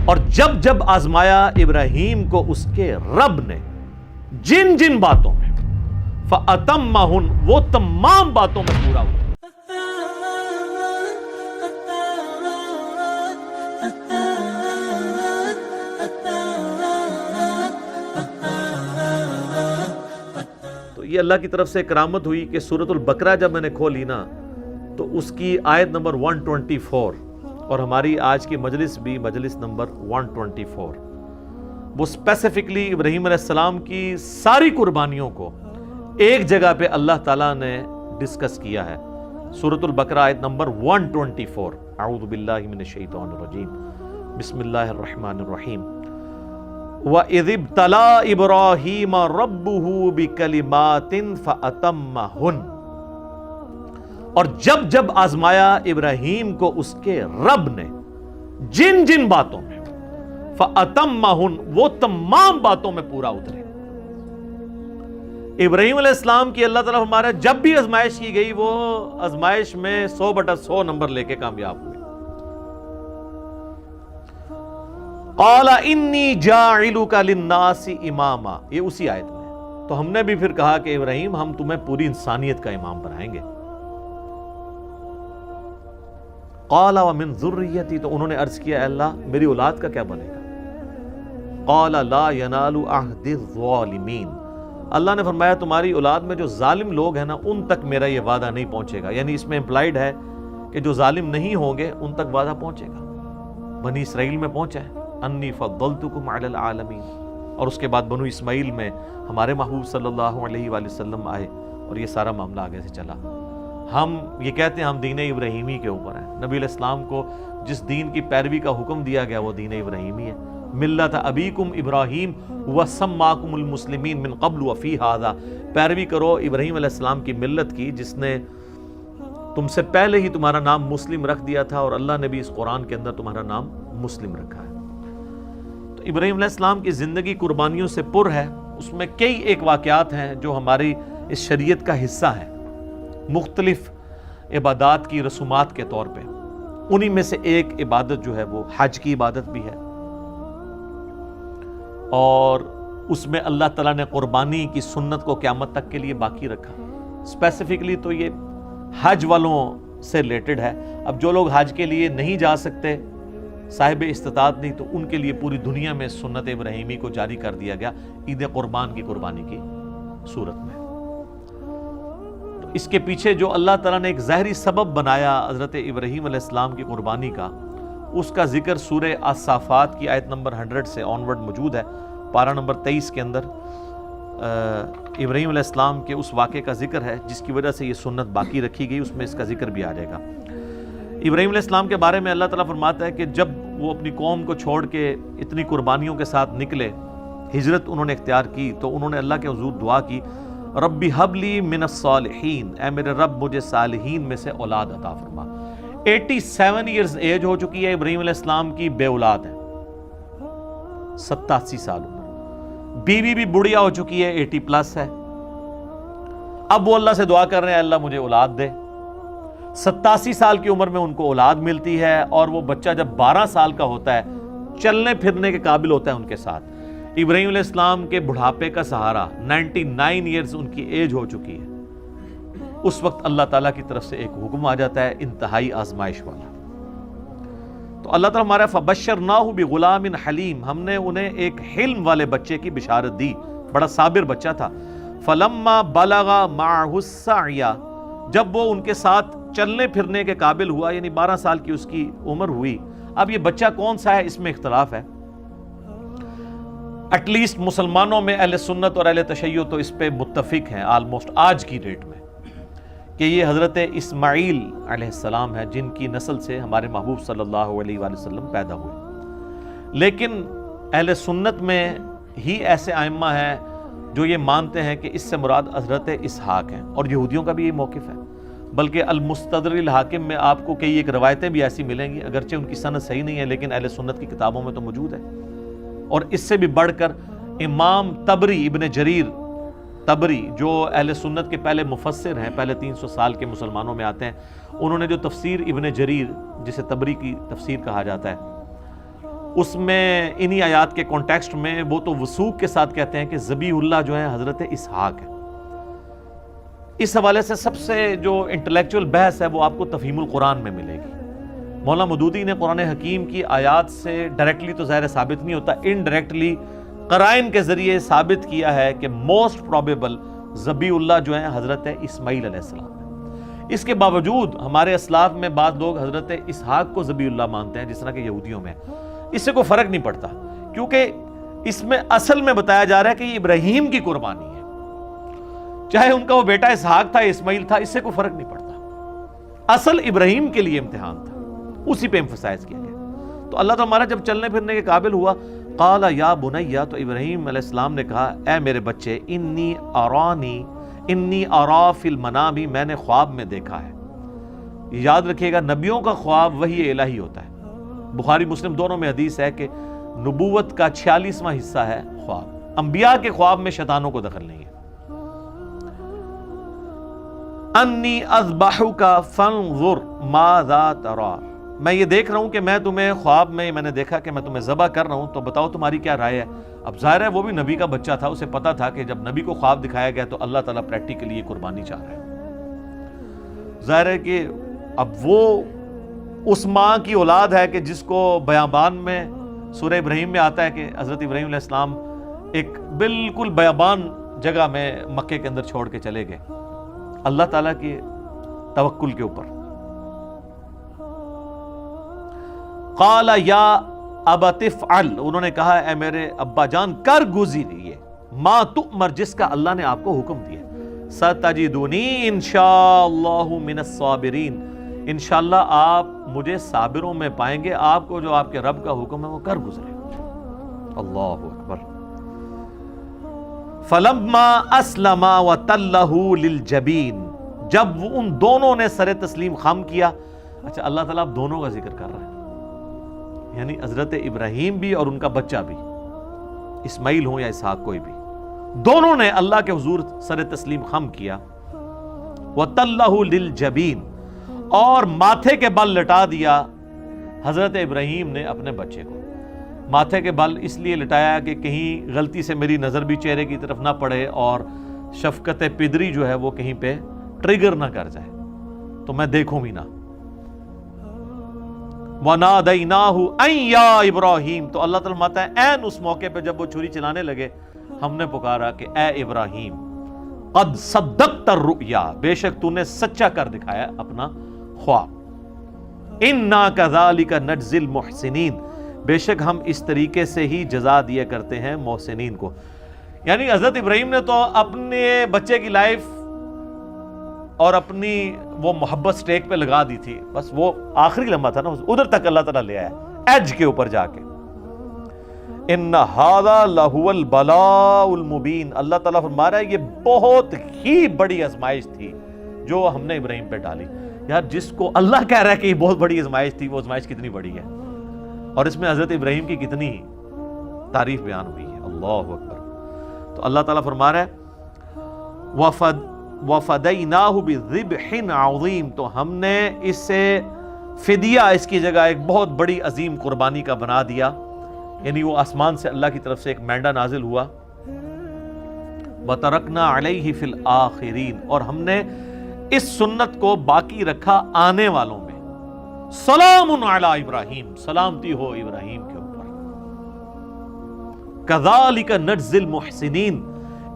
اور جب جب آزمایا ابراہیم کو اس کے رب نے جن جن باتوں میں، فَأَتَمَّهُنْ، وہ تمام باتوں میں پورا ہوا۔ تو یہ اللہ کی طرف سے کرامت ہوئی کہ سورۃ البقرہ جب میں نے کھولی نا تو اس کی آیت نمبر 124 اور ہماری آج کی مجلس بھی مجلس نمبر 124، وہ اسپیسیفکلی ابراہیم علیہ السلام کی ساری قربانیوں کو ایک جگہ پہ اللہ تعالیٰ نے ڈسکس کیا ہے۔ سورۃ البقرہ آیت نمبر 124، اعوذ باللہ من الشیطان الرجیم، بسم اللہ الرحمن الرحیم، وَإِذِ ابْتَلَىٰ إِبْرَاهِيمَ رَبُّهُ بِكَلِمَاتٍ فَأَتَمَّهُنْ، اور جب جب آزمایا ابراہیم کو اس کے رب نے جن جن باتوں میں، فَأَتَمَّهُنْ، وہ تمام باتوں میں پورا اترے۔ ابراہیم علیہ السلام کی اللہ تعالیٰ ہمارا جب بھی آزمائش کی گئی وہ آزمائش میں 100/100 نمبر لے کے کامیاب ہوئے۔ قَالَ إِنِّي جَاعِلُكَ لِلنَّاسِ إِمَامًا، یہ اسی آیت میں۔ تو ہم نے بھی پھر کہا کہ ابراہیم ہم تمہیں پوری انسانیت کا امام بنائیں گے۔ قَالَ وَمِن ذُرِّيَّتِي، تو انہوں نے عرض کیا اے اللہ میری اولاد کا کیا بنے گا؟ قَالَ لَا يَنَالُ عَهْدِ الظَّالِمِينَ، اللہ نے فرمایا تمہاری اولاد میں جو ظالم لوگ ہیں نا ان تک میرا یہ وعدہ نہیں پہنچے گا، یعنی اس میں امپلائیڈ ہے کہ جو ظالم نہیں ہوں گے ان تک وعدہ پہنچے گا۔ بنی اسرائیل میں پہنچا ہے، انی فضلتکم علی العالمین، اور اس کے بعد بنو اسماعیل میں ہمارے محبوب صلی اللہ علیہ وآلہ وسلم آئے اور یہ سارا معاملہ آگے سے چلا۔ ہم یہ کہتے ہیں ہم دین ابراہیمی کے اوپر ہیں، نبی علیہ السلام کو جس دین کی پیروی کا حکم دیا گیا وہ دین ابراہیمی ہے۔ ملت ابیکم ابراہیم وسماکم المسلمین من قبل وفی ھذا، پیروی کرو ابراہیم علیہ السلام کی ملت کی جس نے تم سے پہلے ہی تمہارا نام مسلم رکھ دیا تھا، اور اللہ نے بھی اس قرآن کے اندر تمہارا نام مسلم رکھا ہے۔ تو ابراہیم علیہ السلام کی زندگی قربانیوں سے پر ہے، اس میں کئی ایک واقعات ہیں جو ہماری اس شریعت کا حصہ ہیں، مختلف عبادات کی رسومات کے طور پہ۔ انہی میں سے ایک عبادت جو ہے وہ حج کی عبادت بھی ہے، اور اس میں اللہ تعالیٰ نے قربانی کی سنت کو قیامت تک کے لیے باقی رکھا۔ اسپیسیفکلی تو یہ حج والوں سے ریلیٹڈ ہے۔ اب جو لوگ حج کے لیے نہیں جا سکتے، صاحب استطاعت نہیں، تو ان کے لیے پوری دنیا میں سنت ابراہیمی کو جاری کر دیا گیا عید قربان کی قربانی کی صورت میں۔ تو اس کے پیچھے جو اللہ تعالیٰ نے ایک ظاہری سبب بنایا حضرت ابراہیم علیہ السلام کی قربانی کا، اس کا ذکر سورہ الصافات کی آیت نمبر 100 سے آنورڈ موجود ہے۔ پارہ نمبر 23 کے اندر ابراہیم علیہ السلام کے اس واقعے کا ذکر ہے جس کی وجہ سے یہ سنت باقی رکھی گئی، اس میں اس کا ذکر بھی آ جائے گا۔ ابراہیم علیہ السلام کے بارے میں اللہ تعالیٰ فرماتا ہے کہ جب وہ اپنی قوم کو چھوڑ کے اتنی قربانیوں کے ساتھ نکلے، ہجرت انہوں نے اختیار کی، تو انہوں نے اللہ کے حضور دعا کی، ربی حب لی من الصالحین، اے میرے رب مجھے صالحین میں سے اولاد عطا فرما۔ 87 ایئرز ایج ہو چکی ہے ابراہیم علیہ السلام کی، بے اولاد ہے، 87 سال عمر، بیوی بھی بڑھیا ہو چکی ہے، 80+ ہے۔ اب وہ اللہ سے دعا کر رہے ہیں اللہ مجھے اولاد دے۔ 87 سال کی عمر میں ان کو اولاد ملتی ہے، اور وہ بچہ جب 12 سال کا ہوتا ہے چلنے پھرنے کے قابل ہوتا ہے ان کے ساتھ۔ ابراہیم علیہ السلام کے بڑھاپے کا سہارا 99 ایئرز ان کی ایج ہو چکی ہے، اس وقت اللہ تعالیٰ کی طرف سے ایک حکم آ جاتا ہے انتہائی آزمائش والا۔ تو اللہ تعالیٰ ہمارا فبشرناہ بغلام حلیم، ہم نے انہیں ایک حلم والے بچے کی بشارت دی، بڑا صابر بچہ تھا۔ فلما بلغ معہ السعی، جب وہ ان کے ساتھ چلنے پھرنے کے قابل ہوا، یعنی 12 سال کی اس کی عمر ہوئی۔ اب یہ بچہ کون سا ہے اس میں اختلاف ہے، ایٹ لیسٹ مسلمانوں میں اہل سنت اور اہل تشیع تو اس پہ متفق ہیں آلموسٹ آج کی ڈیٹ میں، کہ یہ حضرت اسماعیل علیہ السلام ہے جن کی نسل سے ہمارے محبوب صلی اللہ علیہ وآلہ وسلم پیدا ہوئے۔ لیکن اہل سنت میں ہی ایسے ائمہ ہیں جو یہ مانتے ہیں کہ اس سے مراد حضرت اسحاق ہیں، اور یہودیوں کا بھی یہ موقف ہے۔ بلکہ المستدرک الحاکم میں آپ کو کئی ایک روایتیں بھی ایسی ملیں گی، اگرچہ ان کی سند صحیح نہیں ہے لیکن اہل سنت کی کتابوں میں تو موجود ہے۔ اور اس سے بھی بڑھ کر امام طبری، ابن جریر طبری، جو اہل سنت کے پہلے مفسر ہیں، پہلے 300 سال کے مسلمانوں میں آتے ہیں، انہوں نے جو تفسیر ابن جریر جسے طبری کی تفسیر کہا جاتا ہے، اس میں انہی آیات کے کانٹیکسٹ میں وہ تو وثوق کے ساتھ کہتے ہیں کہ ذبیح اللہ جو ہے حضرت اسحاق ہے۔ اس حوالے سے سب سے جو انٹلیکچوئل بحث ہے وہ آپ کو تفہیم القرآن میں ملے گی۔ مولانا مودودی نے قرآن حکیم کی آیات سے ڈائریکٹلی تو ظاہر ثابت نہیں ہوتا، انڈائریکٹلی قرائن کے ذریعے ثابت کیا ہے کہ موسٹ پروبیبل ذبیح اللہ جو ہے حضرت اسماعیل علیہ السلام ہے۔ اس کے باوجود ہمارے اسلاف میں بعض لوگ حضرت اسحاق کو ذبیح اللہ مانتے ہیں، جس طرح کہ یہودیوں میں، اس سے کوئی فرق نہیں پڑتا، کیونکہ اس میں اصل میں بتایا جا رہا ہے کہ یہ ابراہیم کی قربانی ہے، چاہے ان کا وہ بیٹا اسحاق تھا اسماعیل تھا، اس سے کوئی فرق نہیں پڑتا، اصل ابراہیم کے لیے امتحان تھا، اسی پہ ایمفسائز کیا گیا۔ تو اللہ تو ہمارا جب چلنے پھرنے کے قابل ہوا، قال یا بنیا، تو ابراہیم علیہ السلام نے کہا اے میرے بچے، انی ارا فی المنام، میں نے خواب میں دیکھا ہے۔ یاد رکھیے گا نبیوں کا خواب وحی الہی ہوتا ہے، بخاری مسلم دونوں میں حدیث ہے کہ نبوت کا 46واں حصہ ہے خواب، انبیاء کے خواب میں شیطانوں کو دخل نہیں ہے۔ انی اذبحک فانظر ماذا ترى، میں یہ دیکھ رہا ہوں کہ میں تمہیں خواب میں نے دیکھا کہ میں تمہیں ذبح کر رہا ہوں، تو بتاؤ تمہاری کیا رائے ہے۔ اب ظاہر ہے وہ بھی نبی کا بچہ تھا، اسے پتا تھا کہ جب نبی کو خواب دکھایا گیا تو اللہ تعالیٰ پریکٹیکلی یہ قربانی چاہ رہا ہے۔ ظاہر ہے کہ اب وہ اس ماں کی اولاد ہے کہ جس کو بیابان میں سورہ ابراہیم میں آتا ہے کہ حضرت ابراہیم علیہ السلام ایک بالکل بیابان جگہ میں مکے کے اندر چھوڑ کے چلے گئے اللہ تعالیٰ کے توکل کے اوپر۔ قال یا ابت افعل، انہوں نے کہا اے میرے ابا جان کر گزریے، ما تؤمر، جس کا اللہ نے آپ کو حکم دیا، ستجدونی انشاءاللہ من الصابرین، انشاءاللہ آپ مجھے صابروں میں پائیں گے، آپ کو جو آپ کے رب کا حکم ہے وہ کر گزرے۔ اللہ اکبر۔ فلما اسلما وتلہ للجبین، جب وہ ان دونوں نے سر تسلیم خم کیا، اچھا اللہ تعالیٰ اب دونوں کا ذکر کر رہا ہے، یعنی حضرت ابراہیم بھی اور ان کا بچہ بھی، اسماعیل ہوں یا اسحاق کوئی بھی، دونوں نے اللہ کے حضور سر تسلیم خم کیا۔ وَتَلَّهُ لِلْجَبِينَ، اور ماتھے کے بل لٹا دیا حضرت ابراہیم نے اپنے بچے کو۔ ماتھے کے بل اس لیے لٹایا کہ کہیں غلطی سے میری نظر بھی چہرے کی طرف نہ پڑے اور شفقت پدری جو ہے وہ کہیں پہ ٹریگر نہ کر جائے، تو میں دیکھوں بھی نہ۔ وَنَادَيْنَاهُ أَن يَا إِبْرَاهِيمُ، تو اللہ تعالیٰ فرماتا ہے عین اس موقع پہ جب وہ چھری چلانے لگے، ہم نے پکارا کہ اے ابراہیم، قد صدقت الرؤیا، بے شک تو نے سچا کر دکھایا اپنا خواب۔ اِنَّا كَذَلِكَ نَجْزِي الْمُحْسِنِينَ، بے شک ہم اس طریقے سے ہی جزا دیا کرتے ہیں محسنین کو۔ یعنی حضرت ابراہیم نے تو اپنے بچے کی لائف اور اپنی وہ محبت سٹیک پہ لگا دی تھی، بس وہ آخری لمحہ تھا نا، ادھر تک اللہ تعالیٰ لے آیا ایج کے اوپر جا کے۔ ان ھذا لہو البلاء المبین، اللہ تعالیٰ فرما رہا ہے یہ بہت ہی بڑی آزمائش تھی جو ہم نے ابراہیم پہ ڈالی۔ یار جس کو اللہ کہہ رہا ہے کہ یہ بہت بڑی آزمائش تھی، وہ آزمائش کتنی بڑی ہے، اور اس میں حضرت ابراہیم کی کتنی تعریف بیان ہوئی ہے۔ اللہ اکبر۔ تو اللہ تعالیٰ فرما رہا ہے وَفَدَيْنَاهُ بِذِبْحٍ عَظِيمٍ، تو ہم نے اسے فدیہ، اس کی جگہ ایک بہت بڑی عظیم قربانی کا بنا دیا، یعنی وہ آسمان سے اللہ کی طرف سے ایک مینڈا نازل ہوا۔ وَتَرَكْنَا عَلَيْهِ فِي الْآخِرِينَ، اور ہم نے اس سنت کو باقی رکھا آنے والوں میں۔ سلام علی ابراہیم، سلامتی ہو ابراہیم کے اوپر۔ کذالک نجزی المحسنین،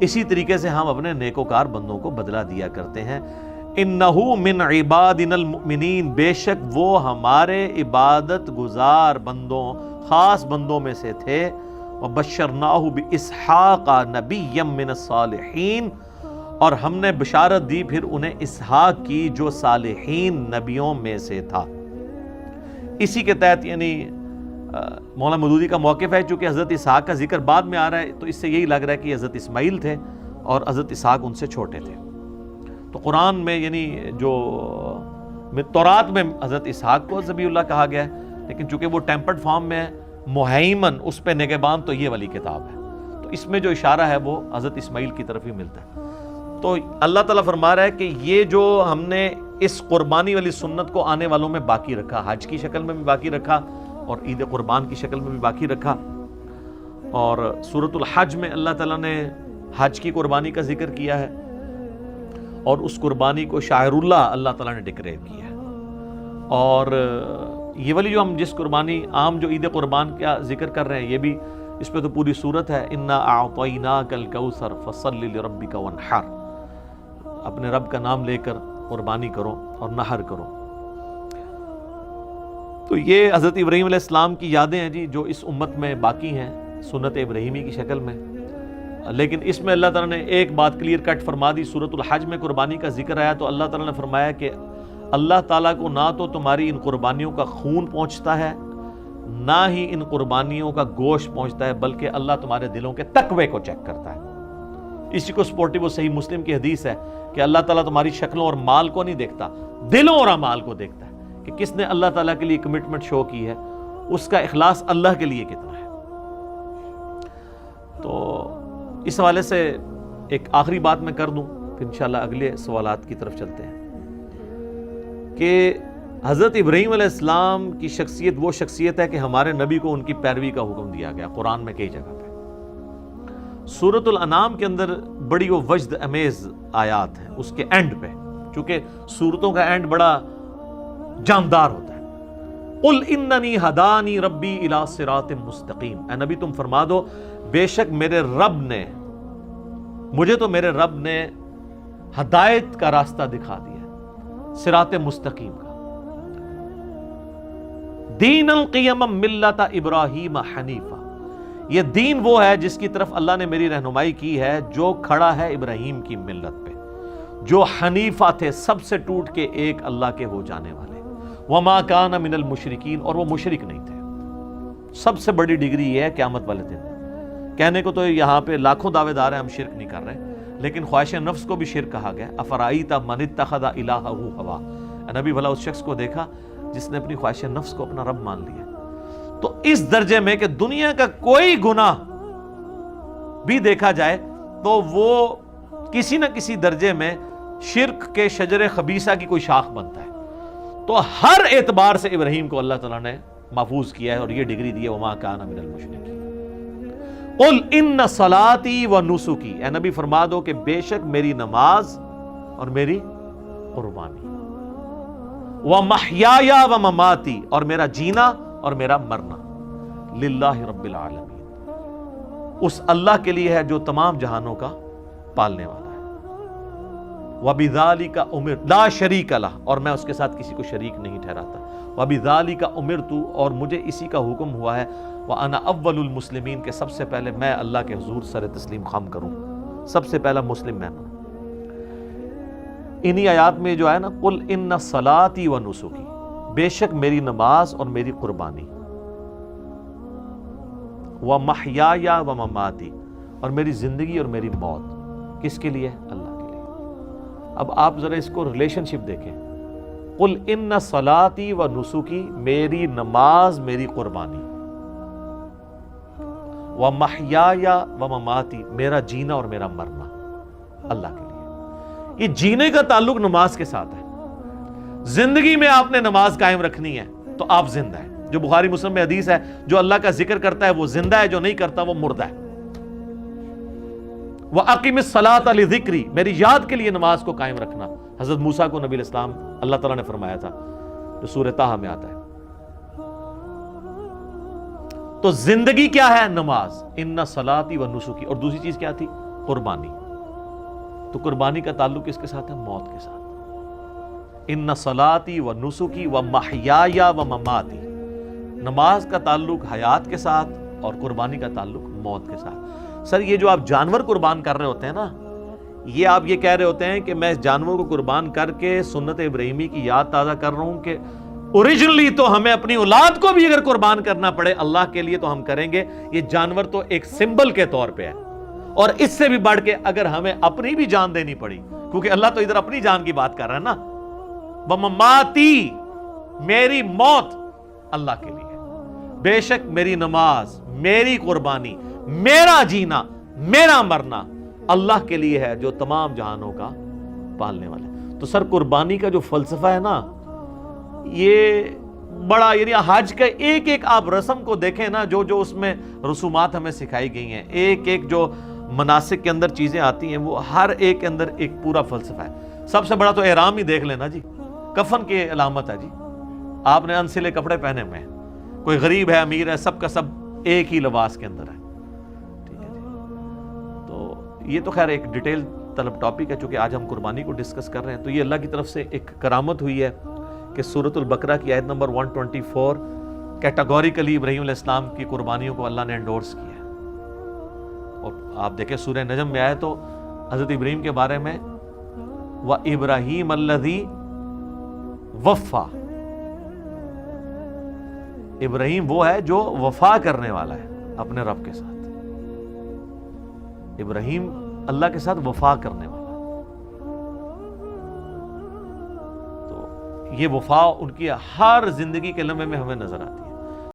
اسی طریقے سے ہم اپنے نیکوکار بندوں کو بدلہ دیا کرتے ہیں۔ انہ من عبادنا المؤمنین، بے شک وہ ہمارے عبادت گزار بندوں، خاص بندوں میں سے تھے۔ وبشرناہ باسحاق نبیا من الصالحین، اور ہم نے بشارت دی پھر انہیں اسحاق کی جو صالحین نبیوں میں سے تھا۔ اسی کے تحت یعنی مولانا مودودی کا موقف ہے، چونکہ حضرت اسحاق کا ذکر بعد میں آ رہا ہے تو اس سے یہی لگ رہا ہے کہ حضرت اسماعیل تھے اور حضرت اسحاق ان سے چھوٹے تھے۔ تو قرآن میں یعنی جو تورات میں حضرت اسحاق کو ذبیح اللہ کہا گیا ہے، لیکن چونکہ وہ ٹیمپرڈ فارم میں ہے، مہیمن اس پہ نگہبان تو یہ والی کتاب ہے، تو اس میں جو اشارہ ہے وہ حضرت اسماعیل کی طرف ہی ملتا ہے۔ تو اللہ تعالیٰ فرما رہا ہے کہ یہ جو ہم نے اس قربانی والی سنت کو آنے والوں میں باقی رکھا، حج کی شکل میں بھی باقی رکھا، اور عید قربان کی شکل میں بھی باقی رکھا. اور سورۃ الحج میں اللہ تعالیٰ نے حج کی قربانی کا ذکر کیا ہے اور اس قربانی کو شاعر اللہ تعالیٰ نے ڈکلیئر کیا ہے. اور یہ والی جو ہم جس قربانی عام جو عید قربان کا ذکر کر رہے ہیں یہ بھی اس پہ تو پوری صورت ہے. انا اعطیناک الکوثر فصل لربک وانحر، اپنے رب کا نام لے کر قربانی کرو اور نحر کرو. تو یہ حضرت ابراہیم علیہ السلام کی یادیں ہیں جی جو اس امت میں باقی ہیں سنت ابراہیمی کی شکل میں. لیکن اس میں اللہ تعالیٰ نے ایک بات کلیئر کٹ فرما دی. سورۃ الحج میں قربانی کا ذکر آیا تو اللہ تعالیٰ نے فرمایا کہ اللہ تعالیٰ کو نہ تو تمہاری ان قربانیوں کا خون پہنچتا ہے نہ ہی ان قربانیوں کا گوشت پہنچتا ہے، بلکہ اللہ تمہارے دلوں کے تقوی کو چیک کرتا ہے. اسی کو سپورٹیو وہ صحیح مسلم کی حدیث ہے کہ اللہ تعالیٰ تمہاری شکلوں اور مال کو نہیں دیکھتا، دلوں اور اعمال کو دیکھتا ہے کہ کس نے اللہ تعالیٰ کے لیے کمٹمنٹ شو کی ہے، اس کا اخلاص اللہ کے لیے کتنا ہے. تو اس حوالے سے ایک آخری بات میں کر دوں پھر انشاءاللہ اگلے سوالات کی طرف چلتے ہیں کہ حضرت ابراہیم علیہ السلام کی شخصیت وہ شخصیت ہے کہ ہمارے نبی کو ان کی پیروی کا حکم دیا گیا قرآن میں کئی جگہ پہ. سورۃ الانعام کے اندر بڑی وہ وجد امیز آیات ہیں اس کے اینڈ پہ، چونکہ سورتوں کا اینڈ بڑا جاندار ہوتا ہے. قل اننی ہدانی ربی الی صراط مستقیم، اے نبی تم فرما دو بے شک مجھے تو میرے رب نے ہدایت کا راستہ دکھا دیا، صراط مستقیم کا. دین القیم ملت ابراہیم حنیفہ، یہ دین وہ ہے جس کی طرف اللہ نے میری رہنمائی کی ہے جو کھڑا ہے ابراہیم کی ملت پہ، جو حنیفہ تھے سب سے ٹوٹ کے ایک اللہ کے ہو جانے والے. وما کان من المشرکین، اور وہ مشرک نہیں تھے. سب سے بڑی ڈگری یہ ہے قیامت والے دن. کہنے کو تو یہاں پہ لاکھوں دعوے دار ہیں ہم شرک نہیں کر رہے، لیکن خواہش نفس کو بھی شرک کہا گیا. افرائیت من اتخذ الہہ ہوا، نبی بھلا اس شخص کو دیکھا جس نے اپنی خواہش نفس کو اپنا رب مان لیا. تو اس درجے میں کہ دنیا کا کوئی گناہ بھی دیکھا جائے تو وہ کسی نہ کسی درجے میں شرک کے شجر خبیثہ کی کوئی شاخ بنتا ہے. تو ہر اعتبار سے ابراہیم کو اللہ تعالیٰ نے محفوظ کیا ہے اور یہ ڈگری دی ہے وما کان من المشرکین. قل ان صلاتی و نسکی، اے نبی فرما دو کہ بے شک میری نماز اور میری قربانی، ومحیایا و مماتی، اور میرا جینا اور میرا مرنا، للہ رب العالمین، اس اللہ کے لیے ہے جو تمام جہانوں کا پالنے والا ہے. وَبِذَلِكَ أُمِرْتُ لا شریک لہ، اور میں اس کے ساتھ کسی کو شریک نہیں ٹھہراتا. وَبِذَلِكَ أُمِرْتُ، اور مجھے اسی کا حکم ہوا ہے. وَأَنَا أَوَّلُ الْمُسْلِمِينَ، کہ سب سے پہلے میں اللہ کے حضور سر تسلیم خم کروں، سب سے پہلا مسلم میں بنوں. انہی آیات میں جو ہے نا قل ان صلاتی و نسکی، بے شک میری نماز اور میری قربانی، ومحیایا و مماتی، اور میری زندگی اور میری موت کس کے لیے؟ اللہ کے لیے. اب آپ ذرا اس کو ریلیشن شپ دیکھیں. قل ان صلاتی و نسکی، میری نماز میری قربانی، ومحیایا و مماتی، میرا جینا اور میرا مرنا اللہ کے لیے. یہ جینے کا تعلق نماز کے ساتھ ہے. زندگی میں آپ نے نماز قائم رکھنی ہے تو آپ زندہ ہیں. جو بخاری مسلم میں حدیث ہے جو اللہ کا ذکر کرتا ہے وہ زندہ ہے، جو نہیں کرتا وہ مردہ ہے. وَأَقِمِ الصَّلَاةَ لِذِكْرِي، میری یاد کے لیے نماز کو قائم رکھنا. حضرت موسیٰ کو نبی علیہ السلام اللہ تعالیٰ نے فرمایا تھا جو سورہ طٰہٰ میں آتا ہے. تو زندگی کیا ہے؟ نماز. ان صلاتی و نسکی، اور دوسری چیز کیا تھی؟ قربانی. تو قربانی کا تعلق کس کے ساتھ ہے؟ موت کے ساتھ. ان صلاتی و نسکی و محیایا و مماتی، نماز کا تعلق حیات کے ساتھ اور قربانی کا تعلق موت کے ساتھ. سر یہ جو آپ جانور قربان کر رہے ہوتے ہیں نا، یہ آپ یہ کہہ رہے ہوتے ہیں کہ میں اس جانور کو قربان کر کے سنت ابراہیمی کی یاد تازہ کر رہا ہوں کہ اوریجنلی تو ہمیں اپنی اولاد کو بھی اگر قربان کرنا پڑے اللہ کے لیے تو ہم کریں گے. یہ جانور تو ایک سمبل کے طور پہ ہے، اور اس سے بھی بڑھ کے اگر ہمیں اپنی بھی جان دینی پڑی، کیونکہ اللہ تو ادھر اپنی جان کی بات کر رہا ہے نا. وَمَمَاتِي، میری موت اللہ کے لیے، بے شک میری نماز، میری قربانی، میرا جینا، میرا مرنا اللہ کے لیے ہے جو تمام جہانوں کا پالنے والا ہے. تو سر قربانی کا جو فلسفہ ہے نا، یہ بڑا، یعنی حج کا ایک ایک آپ رسم کو دیکھیں نا، جو جو اس میں رسومات ہمیں سکھائی گئی ہیں، ایک ایک جو مناسک کے اندر چیزیں آتی ہیں، وہ ہر ایک کے اندر ایک پورا فلسفہ ہے۔ سب سے بڑا تو احرام ہی دیکھ لینا جی، کفن کی علامت ہے جی، آپ نے انسلے کپڑے پہنے ہوئے ہیں، کوئی غریب ہے امیر ہے، سب کا سب ایک ہی لباس کے اندر ہے، ٹھیک ہے جی۔ تو یہ تو خیر ایک ڈیٹیل طلب ٹاپک ہے، چونکہ آج ہم قربانی کو ڈسکس کر رہے ہیں، تو یہ اللہ کی طرف سے ایک کرامت ہوئی ہے کہ سورۃ البقرہ کی آیت نمبر 124 کیٹاگوریکلی ابراہیم علیہ السلام کی قربانیوں کو اللہ نے انڈورس کیا ہے۔ اور آپ دیکھیں سورہ نجم میں آئے تو حضرت ابراہیم کے بارے میں وَإِبْرَاهِيمَ الَّذِي وَفَّى، ابراہیم وہ ہے جو وفا کرنے والا ہے اپنے رب کے ساتھ، ابراہیم اللہ کے ساتھ وفا کرنے والا، تو یہ وفا ان کی ہر زندگی کے لمحے میں ہمیں نظر آتی ہے۔